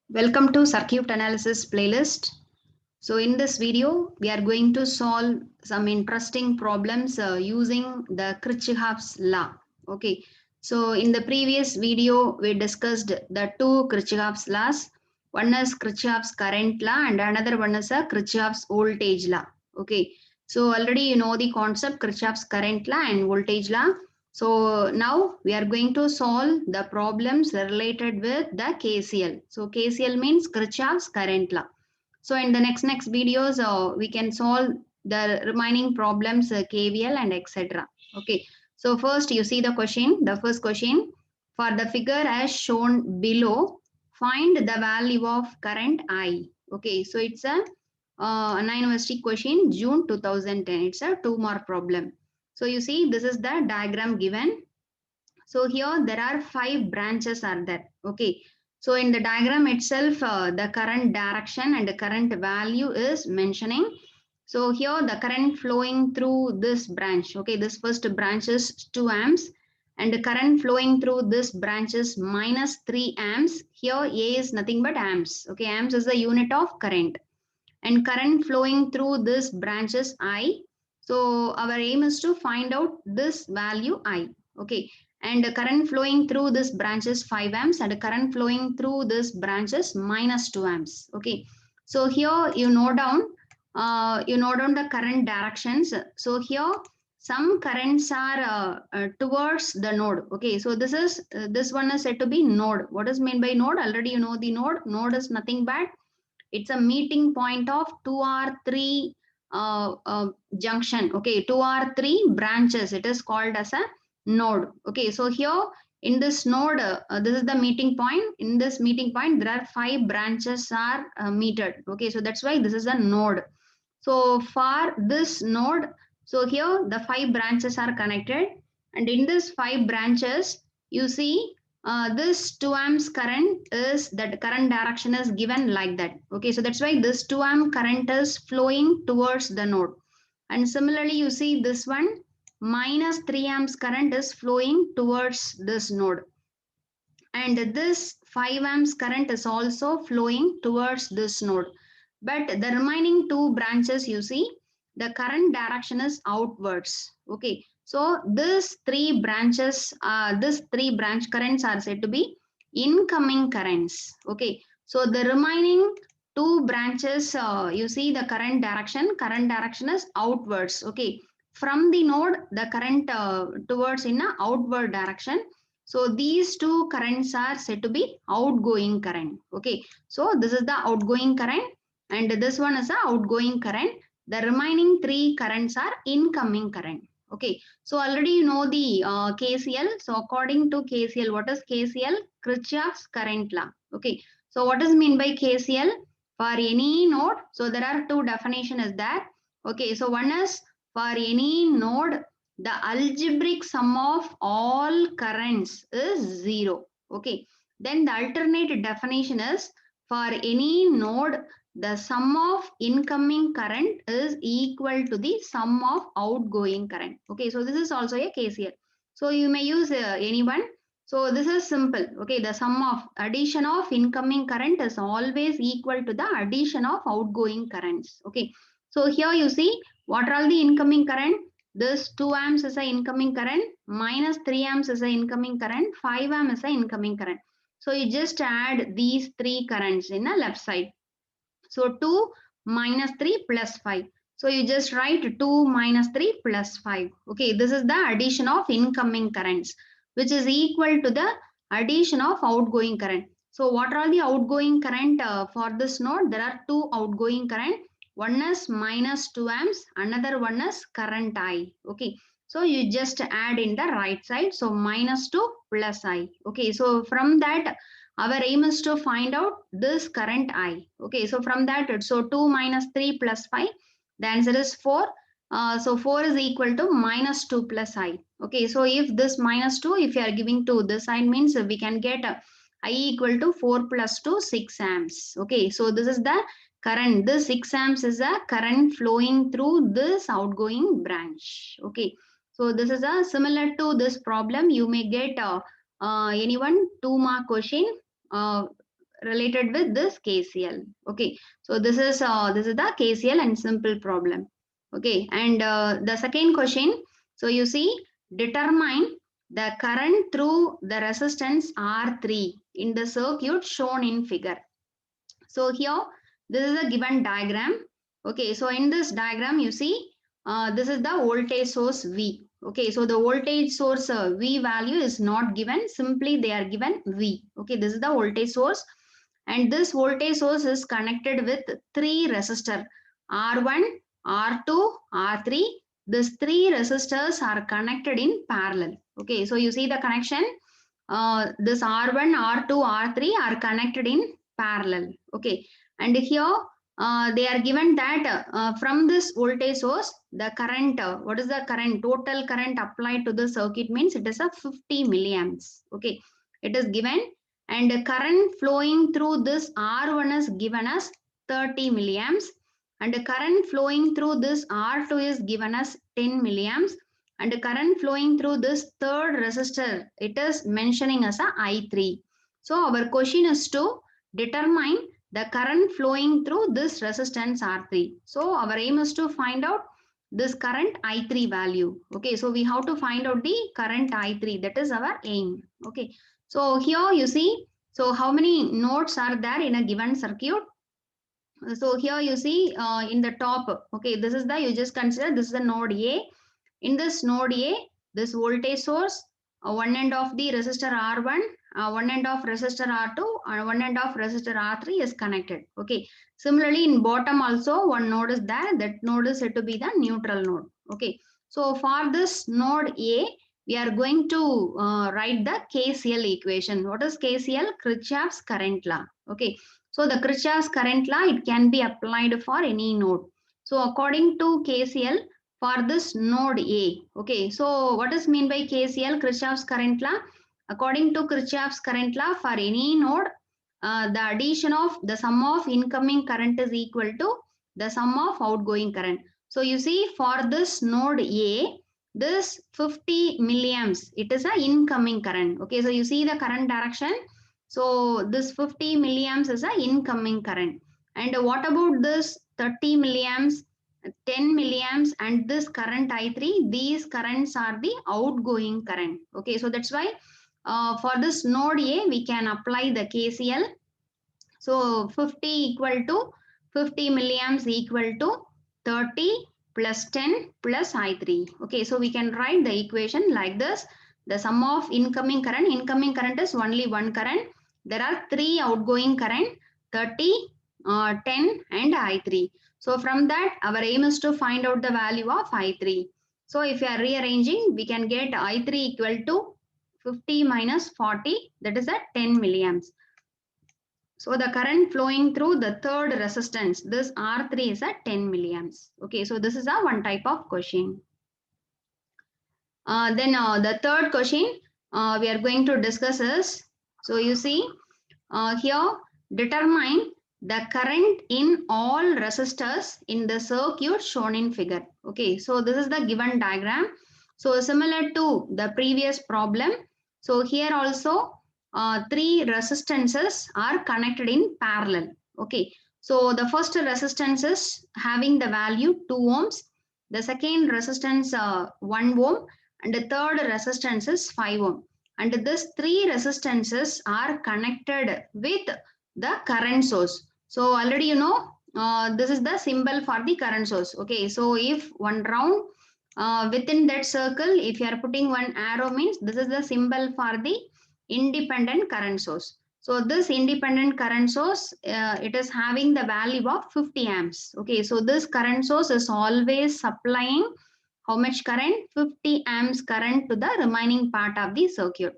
Welcome to circuit analysis playlist. So in this video, we are going to solve some interesting problems using the Kirchhoff's law. Okay. So in the previous video, we discussed the two Kirchhoff's laws. One is Kirchhoff's current law and another one is a Kirchhoff's voltage law. Okay. So already you know the concept Kirchhoff's current law and voltage law. So now we are going to solve the problems related with the KCL. So KCL means Kirchhoff's current law. So in the next videos, we can solve the remaining problems, KVL and etc. Okay. So first you see the question. The first question, for the figure as shown below, find the value of current I. Okay. So it's a Anna University question, June 2010. It's a 2-mark problem. So you see this is the diagram given. So here there are 5 branches are there. Okay. So in the diagram itself, the current direction and the current value is mentioning. So here the current flowing through this branch. Okay. This first branch is 2 amps and the current flowing through this branch is minus 3 amps. Here A is nothing but amps. Okay. Amps is the unit of current and current flowing through this branch is I. So our aim is to find out this value I. Okay. And the current flowing through this branch is 5 amps and the current flowing through this branch is minus 2 amps. Okay. So here you note down the current directions. So here some currents are towards the node. Okay. So this one is said to be node. What is meant by node? Already you know the node. Node is nothing but it's a meeting point of 2 or 3 junction. Okay, 2 or 3 branches. It is called as a node. Okay, so here in this node, this is the meeting point. In this meeting point, there are 5 branches are metered. Okay, so that's why this is a node. So for this node, so here the 5 branches are connected, and in this 5 branches, you see this 2 amps current is that current direction is given like that. Okay, so that's why this 2 amp current is flowing towards the node. And similarly, you see this one minus 3 amps current is flowing towards this node. And this 5 amps current is also flowing towards this node. But the remaining 2 branches, you see, the current direction is outwards. Okay. So this 3 branches, this 3 branch currents are said to be incoming currents. Okay. So the remaining 2 branches, you see the current direction is outwards. Okay. From the node, the current towards in a outward direction. So these 2 currents are said to be outgoing current. Okay. So this is the outgoing current and this one is the outgoing current. The remaining 3 currents are incoming current. Okay. So already you know the KCL. So according to KCL, what is KCL? Kirchhoff's current law. Okay. So what is mean by KCL? For any node, so there are 2 definition is there. Okay. So one is for any node, the algebraic sum of all currents is 0. Okay. Then the alternate definition is for any node, the sum of incoming current is equal to the sum of outgoing current. Okay. So this is also a KCL. So you may use any one. So this is simple. Okay. The sum of addition of incoming current is always equal to the addition of outgoing currents. Okay. So here you see what are all the incoming current? This 2 amps is a incoming current, minus 3 amps is a incoming current, 5 amp is a incoming current. So you just add these 3 currents in the left side. So 2 minus 3 plus 5. So you just write 2 minus 3 plus 5. Okay, this is the addition of incoming currents, which is equal to the addition of outgoing current. So what are the outgoing current for this node? There are 2 outgoing current. One is minus 2 amps, another one is current I. Okay, so you just add in the right side. So minus 2 plus I. Okay, so from that, our aim is to find out this current I. Okay, so from that, so 2 minus 3 plus 5, the answer is 4. So 4 is equal to minus 2 plus I. Okay, so if this minus 2, if you are giving 2, this sign means we can get I equal to 4 plus 2, 6 amps. Okay, so this is the current. This 6 amps is a current flowing through this outgoing branch. Okay, so this is a similar to this problem. You may get anyone 2-mark question related with this KCL. Okay, so this is the KCL and simple problem. Okay, and the second question. So you see, determine the current through the resistance R3 in the circuit shown in figure. So here, this is a given diagram. Okay, so in this diagram, you see, this is the voltage source V. Okay, so the voltage source V value is not given. Simply, they are given V. Okay, this is the voltage source. And this voltage source is connected with three resistors, R1, R2, R3. These three resistors are connected in parallel. Okay, so you see the connection. This R1, R2, R3 are connected in parallel. Okay, and here they are given that from this voltage source, the current, what is the current, total current applied to the circuit means it is a 50 milliamps. Okay, it is given, and the current flowing through this R1 is given as 30 milliamps, and the current flowing through this R2 is given as 10 milliamps, and the current flowing through this third resistor, it is mentioning as a I3. So our question is to determine the current flowing through this resistance R3. So our aim is to find out this current I3 value. Okay, so we have to find out the current I3. That is our aim. Okay, so here you see, so how many nodes are there in a given circuit? So here you see in the top, okay, this is the, you just consider this is the node A. In this node A, this voltage source, one end of the resistor R1, one end of resistor R2, and one end of resistor R3 is connected. Okay. Similarly, in bottom also one node is there. That node is said to be the neutral node. Okay. So for this node A, we are going to write the KCL equation. What is KCL? Kirchhoff's current law. Okay. So the Kirchhoff's current law, it can be applied for any node. So according to KCL, for this node A. Okay, so what is mean by KCL, Kirchhoff's current law? According to Kirchhoff's current law, for any node, the addition of the sum of incoming current is equal to the sum of outgoing current. So you see, for this node A, this 50 milliamps, it is an incoming current. Okay, so you see the current direction. So this 50 milliamps is an incoming current. And what about this 30 milliamps? 10 milliamps and this current I3, these currents are the outgoing current. Okay, so that's why for this node A, we can apply the KCL. So 50 equal to 50 milliamps equal to 30 plus 10 plus I3. Okay, so we can write the equation like this. The sum of incoming current is only one current. There are three outgoing current, 30, 10 and I3. So from that, our aim is to find out the value of I3. So if you are rearranging, we can get I3 equal to 50 minus 40, that is at 10 milliamps. So the current flowing through the third resistance, this R3 is at 10 milliamps. Okay, so this is a one type of question. Then the third question we are going to discuss is, so you see here, determine the current in all resistors in the circuit shown in figure. Okay, so this is the given diagram. So similar to the previous problem, so here also three resistances are connected in parallel. Okay, so the first resistance is having the value 2 ohms, the second resistance 1 ohm, and the third resistance is 5 ohm. And these three resistances are connected with the current source. So already you know this is the symbol for the current source. Okay, so if one round within that circle, if you are putting one arrow means this is the symbol for the independent current source. So this independent current source, it is having the value of 50 amps. Okay, so this current source is always supplying how much current? 50 amps current to the remaining part of the circuit.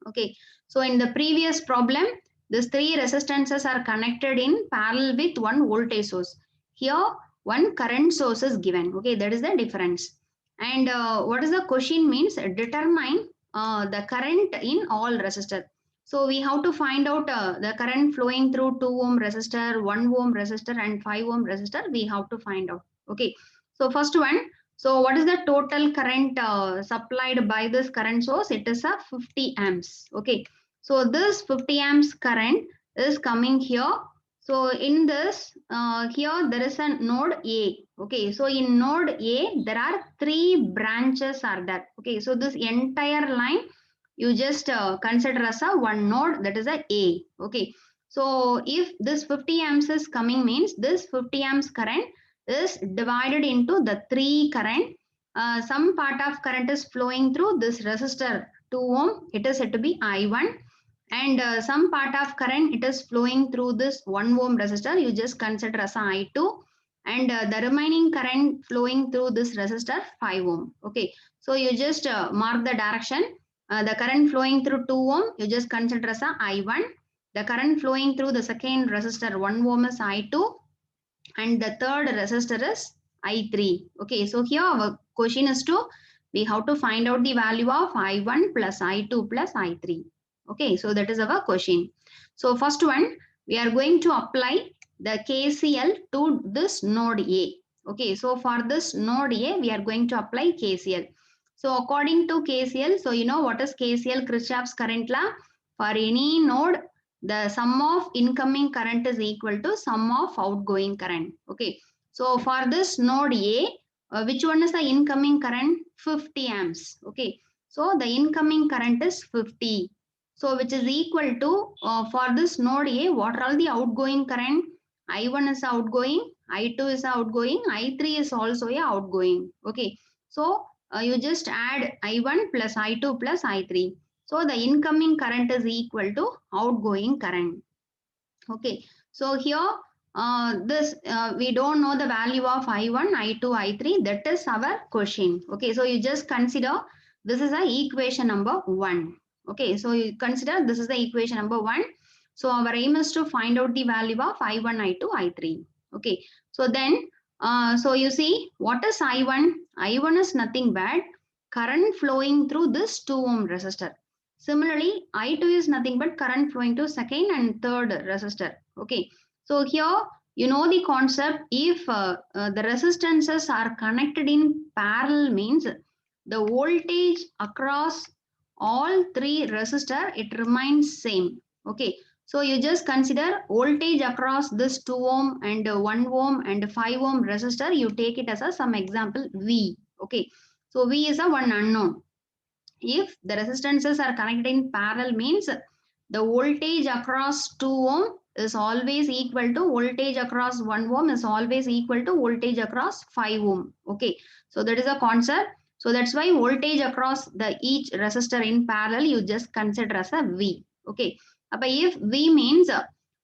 Okay, so in the previous problem, these three resistances are connected in parallel with one voltage source. Here, one current source is given. Okay, that is the difference. And what is the question means? Determine the current in all resistors. So we have to find out the current flowing through 2 ohm resistor, 1 ohm resistor and 5 ohm resistor. We have to find out. Okay, so first one, so what is the total current supplied by this current source? It is a 50 amps. Okay. So this 50 amps current, is coming here. So in this, here there is a node A. Okay, so in node A, there are 3 branches are there. Okay, so this entire line, you just consider as a one node, that is a A. Okay, so if this 50 amps is coming means this 50 amps current is divided into the 3 current. Some part of current is flowing through this resistor 2 ohm. It is said to be I1, and some part of current it is flowing through this 1 ohm resistor. You just consider as a I2, and the remaining current flowing through this resistor 5 ohm. Okay, so you just mark the direction. The current flowing through 2 ohm, you just consider as a I1. The current flowing through the second resistor 1 ohm is I2, and the third resistor is I3. Okay, so here our question is to, we have to find out the value of I1 plus I2 plus I3. Okay, so that is our question. So first one, we are going to apply the KCL to this node A. Okay, so for this node A, we are going to apply KCL. So according to KCL, so you know what is KCL, Kirchhoff's current law? For any node, the sum of incoming current is equal to sum of outgoing current. Okay, so for this node A, which one is the incoming current? 50 amps. Okay, so the incoming current is 50. So which is equal to, for this node A, what are all the outgoing current? I1 is outgoing, I2 is outgoing, I3 is also a outgoing. Okay, so you just add I1 plus I2 plus I3. So the incoming current is equal to outgoing current. Okay, so here this we don't know the value of I1, I2, I3. That is our question. Okay, so you just consider this is a equation number 1. Okay, so you consider this is the equation number 1. So our aim is to find out the value of I1, I2, I3. Okay, so then so you see what is I1? I1 is nothing but current flowing through this 2 ohm resistor. Similarly, I2 is nothing but current flowing to second and third resistor. Okay, so here you know the concept. If the resistances are connected in parallel means the voltage across all 3 resistor, it remains same. Okay, so you just consider voltage across this 2 ohm and 1 ohm and 5 ohm resistor. You take it as a some example V. Okay, so V is a one unknown. If the resistances are connected in parallel means the voltage across 2 ohm is always equal to voltage across 1 ohm is always equal to voltage across 5 ohm. Okay, so that is a concept. So that's why voltage across the each resistor in parallel you just consider as a V. Okay, but if V means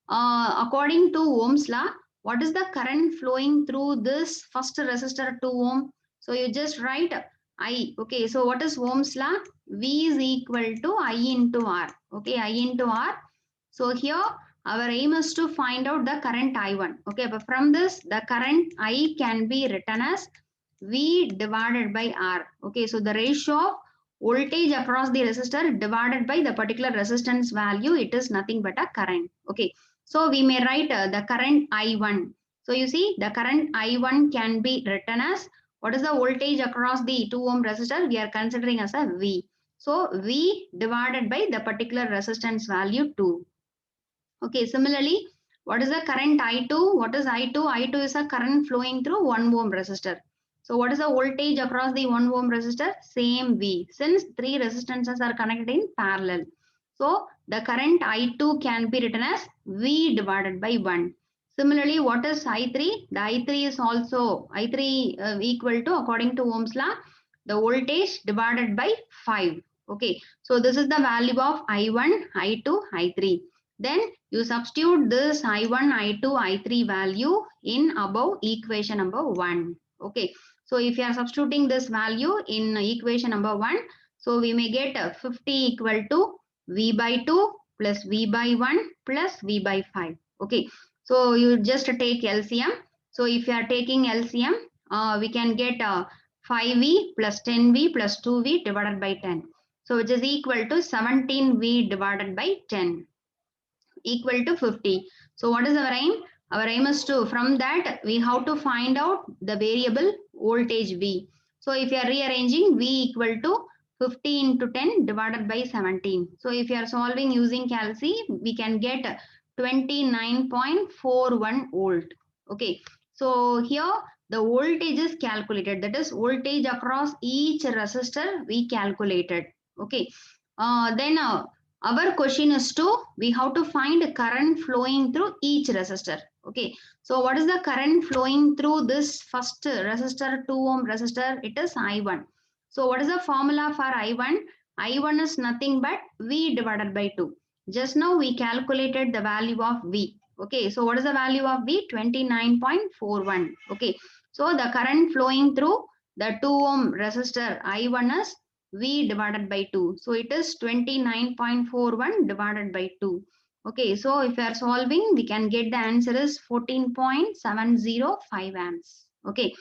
according to Ohm's law, what is the current flowing through this first resistor 2 ohm? So you just write I. Okay, so what is Ohm's law? V is equal to I into R. Okay, I into R. So here our aim is to find out the current I1. Okay, but from this the current I can be written as V divided by R. Okay, so the ratio of voltage across the resistor divided by the particular resistance value, it is nothing but a current. Okay, so we may write the current I1. So you see the current I1 can be written as, what is the voltage across the 2 ohm resistor? We are considering as a V. So V divided by the particular resistance value 2. Okay, similarly, what is the current I2? What is I2? I2 is a current flowing through 1 ohm resistor. So what is the voltage across the 1 ohm resistor? Same V, since 3 resistances are connected in parallel. So the current I2 can be written as V divided by 1. Similarly, what is I3? The I3 is also I3 equal to, according to Ohm's law, the voltage divided by 5. Okay, so this is the value of I1, I2, I3. Then you substitute this I1, I2, I3 value in above equation number 1. Okay, so if you are substituting this value in equation number 1, so we may get 50 equal to V by 2 plus V by 1 plus V by 5. Okay, so you just take LCM. So if you are taking LCM, we can get 5V plus 10V plus 2V divided by 10. So which is equal to 17V divided by 10 equal to 50. So what is our aim? Our aim is to, from that we have to find out the variable voltage V. So if you are rearranging, V equal to 50 into 10 divided by 17. So if you are solving using calci, we can get 29.41 volt. Okay, so here the voltage is calculated, that is voltage across each resistor we calculated. Okay, then our question is we have to find current flowing through each resistor. Okay, so what is the current flowing through this first resistor, 2 ohm resistor? It is I1. So what is the formula for I1? I1 is nothing but V divided by 2. Just now we calculated the value of V. Okay, so what is the value of V? 29.41. Okay, so the current flowing through the 2 ohm resistor I1 is V divided by 2. So it is 29.41 divided by 2. Okay, so if you are solving, we can get the answer is 14.705 amps. Okay,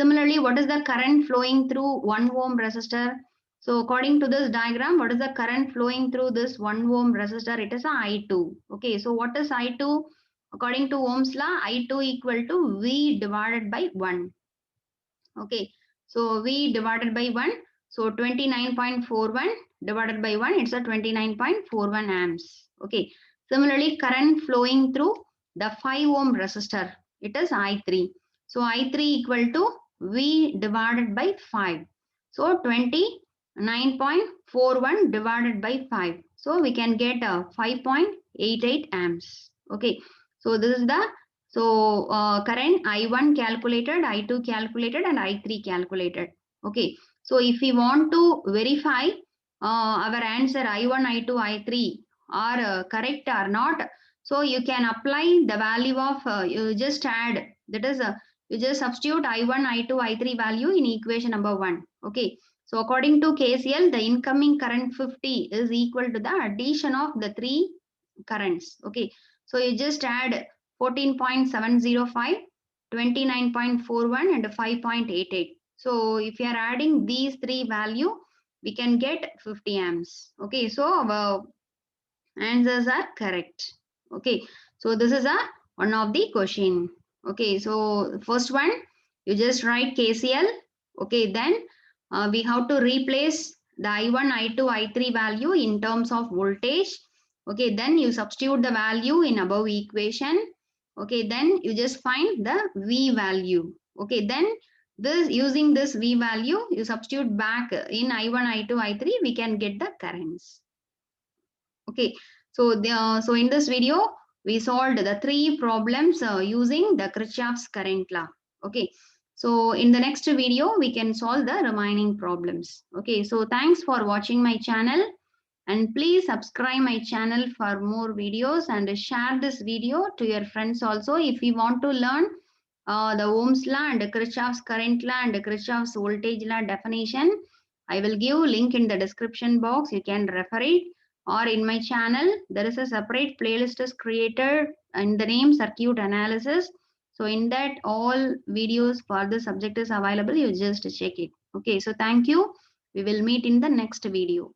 similarly, what is the current flowing through 1 ohm resistor? So according to this diagram, what is the current flowing through this 1 ohm resistor? It is a I2. Okay, so what is I2? According to Ohm's law, I2 equal to V divided by 1. Okay, so V divided by 1. So 29.41 divided by 1, it's a 29.41 amps. Okay, similarly, current flowing through the 5 ohm resistor, it is I3. So I3 equal to V divided by 5. So 29.41 divided by 5. So we can get 5.88 amps. Okay, so this is the current I1 calculated, I2 calculated, and I3 calculated. Okay, so if we want to verify our answer I1, I2, I3 are correct or not, so you can apply the value of, you just add, that is, you just substitute I1, I2, I3 value in equation number 1. Okay, so according to KCL, the incoming current 50 is equal to the addition of the 3 currents. Okay, so you just add 14.705, 29.41 and 5.88. So if you are adding these 3 value, we can get 50 amps. Okay, so our answers are correct. Okay, so this is one of the question. Okay, so first one, you just write KCL. Okay, then we have to replace the I1, I2, I3 value in terms of voltage. Okay, then you substitute the value in above equation. Okay, then you just find the V value. Okay, then this using this V value, you substitute back in I1, I2, I3, we can get the currents. Okay, so so in this video, we solved the 3 problems using the Kirchhoff's current law. Okay, so in the next video, we can solve the remaining problems. Okay, so thanks for watching my channel. And please subscribe my channel for more videos and share this video to your friends also. If you want to learn the Ohm's law and Kirchhoff's current law and Kirchhoff's voltage law definition, I will give link in the description box. You can refer it, or in my channel there is a separate playlist is created in the name circuit analysis. So in that all videos for the subject is available. You just check it. Okay, so thank you. We will meet in the next video.